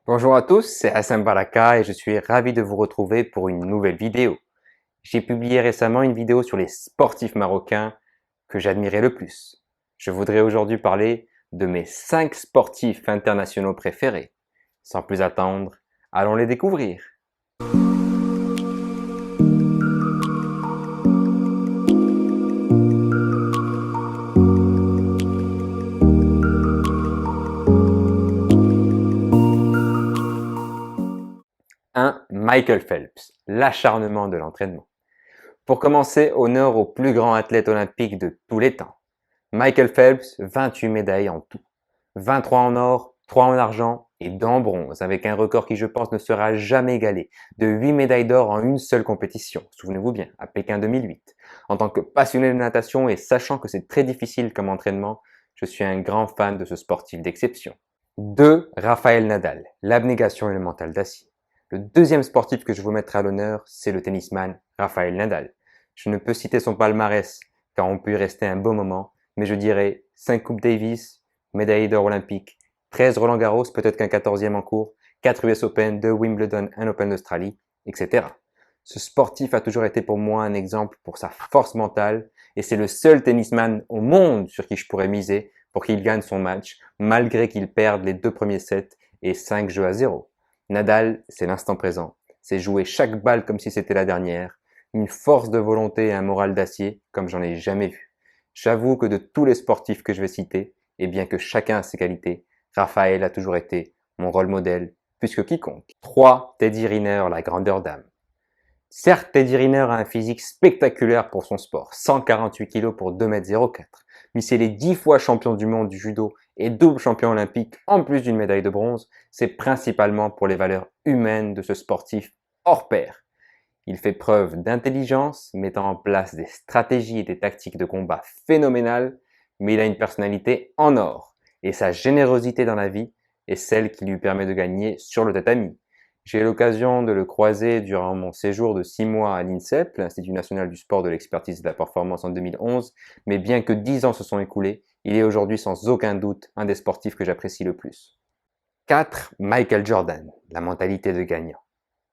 Bonjour à tous, c'est Hassan Baraka et je suis ravi de vous retrouver pour une nouvelle vidéo. J'ai publié récemment une vidéo sur les sportifs marocains que j'admirais le plus. Je voudrais aujourd'hui parler de mes 5 sportifs internationaux préférés. Sans plus attendre, allons les découvrir. Un, Michael Phelps, l'acharnement de l'entraînement. Pour commencer, honneur au plus grand athlète olympique de tous les temps. Michael Phelps, 28 médailles en tout. 23 en or, 3 en argent et 2 en bronze, avec un record qui je pense ne sera jamais égalé, de 8 médailles d'or en une seule compétition, souvenez-vous bien, à Pékin 2008. En tant que passionné de natation et sachant que c'est très difficile comme entraînement, je suis un grand fan de ce sportif d'exception. 2. Rafael Nadal, l'abnégation et le mental d'acier. Le deuxième sportif que je vous mettrai à l'honneur, c'est le tennisman Rafael Nadal. Je ne peux citer son palmarès, car on peut y rester un beau moment, mais je dirais 5 Coupes Davis, médaille d'or olympique, 13 Roland Garros, peut-être qu'un 14e en cours, 4 US Open, 2 Wimbledon, 1 Open d'Australie, etc. Ce sportif a toujours été pour moi un exemple pour sa force mentale, et c'est le seul tennisman au monde sur qui je pourrais miser pour qu'il gagne son match, malgré qu'il perde les 2 premiers sets et 5 jeux à 0. Nadal, c'est l'instant présent. C'est jouer chaque balle comme si c'était la dernière. Une force de volonté et un moral d'acier comme j'en ai jamais vu. J'avoue que de tous les sportifs que je vais citer, et bien que chacun a ses qualités, Raphaël a toujours été mon rôle modèle plus que quiconque. 3. Teddy Riner, la grandeur d'âme. Certes, Teddy Riner a un physique spectaculaire pour son sport, 148 kg pour 2,04 m, mais s'il est 10 fois champion du monde du judo et double champion olympique en plus d'une médaille de bronze, c'est principalement pour les valeurs humaines de ce sportif hors pair. Il fait preuve d'intelligence, mettant en place des stratégies et des tactiques de combat phénoménales, mais il a une personnalité en or, et sa générosité dans la vie est celle qui lui permet de gagner sur le tatami. J'ai eu l'occasion de le croiser durant mon séjour de 6 mois à l'INSEP, l'Institut national du sport, de l'expertise et de la performance en 2011, mais bien que 10 ans se sont écoulés, il est aujourd'hui sans aucun doute un des sportifs que j'apprécie le plus. 4. Michael Jordan, la mentalité de gagnant.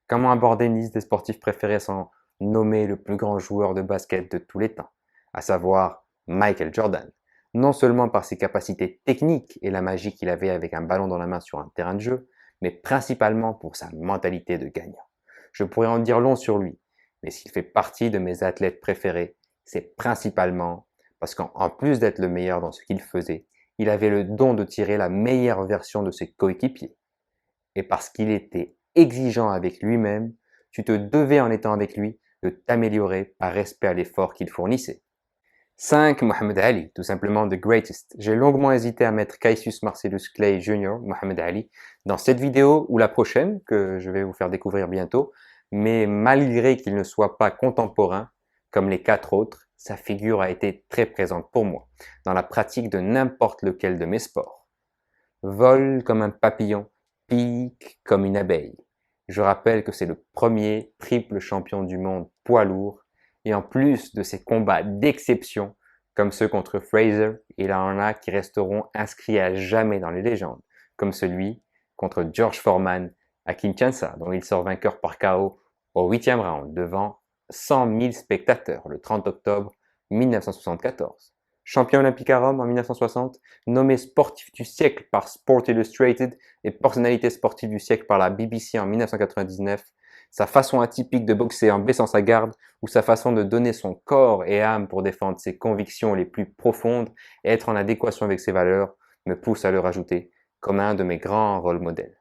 Comment aborder une liste des sportifs préférés sans nommer le plus grand joueur de basket de tous les temps, à savoir Michael Jordan. Non seulement par ses capacités techniques et la magie qu'il avait avec un ballon dans la main sur un terrain de jeu, mais principalement pour sa mentalité de gagnant. Je pourrais en dire long sur lui, mais s'il fait partie de mes athlètes préférés, c'est principalement parce qu'en plus d'être le meilleur dans ce qu'il faisait, il avait le don de tirer la meilleure version de ses coéquipiers. Et parce qu'il était exigeant avec lui-même, tu te devais en étant avec lui de t'améliorer par respect à l'effort qu'il fournissait. 5. Mohamed Ali, tout simplement the greatest. J'ai longuement hésité à mettre Cassius Marcellus Clay Jr., Mohamed Ali, dans cette vidéo ou la prochaine que je vais vous faire découvrir bientôt, mais malgré qu'il ne soit pas contemporain, comme les 4 autres, sa figure a été très présente pour moi, dans la pratique de n'importe lequel de mes sports. Vole comme un papillon, pique comme une abeille. Je rappelle que c'est le premier triple champion du monde poids lourd, et en plus de ses combats d'exception, comme ceux contre Fraser, il en a qui resteront inscrits à jamais dans les légendes, comme celui contre George Foreman à Kinshasa, dont il sort vainqueur par KO au 8e round devant 100 000 spectateurs le 30 octobre 1974. Champion olympique à Rome en 1960, nommé sportif du siècle par Sport Illustrated et personnalité sportive du siècle par la BBC en 1999, sa façon atypique de boxer en baissant sa garde ou sa façon de donner son corps et âme pour défendre ses convictions les plus profondes et être en adéquation avec ses valeurs me pousse à le rajouter comme un de mes grands rôles modèles.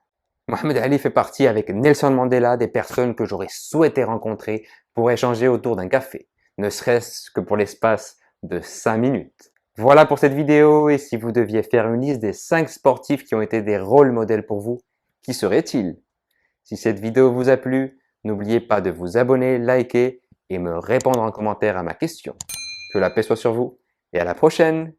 Mohamed Ali fait partie avec Nelson Mandela des personnes que j'aurais souhaité rencontrer pour échanger autour d'un café, ne serait-ce que pour l'espace de 5 minutes. Voilà pour cette vidéo, et si vous deviez faire une liste des 5 sportifs qui ont été des rôles modèles pour vous, qui seraient-ils? Si cette vidéo vous a plu, n'oubliez pas de vous abonner, liker et me répondre en commentaire à ma question. Que la paix soit sur vous et à la prochaine!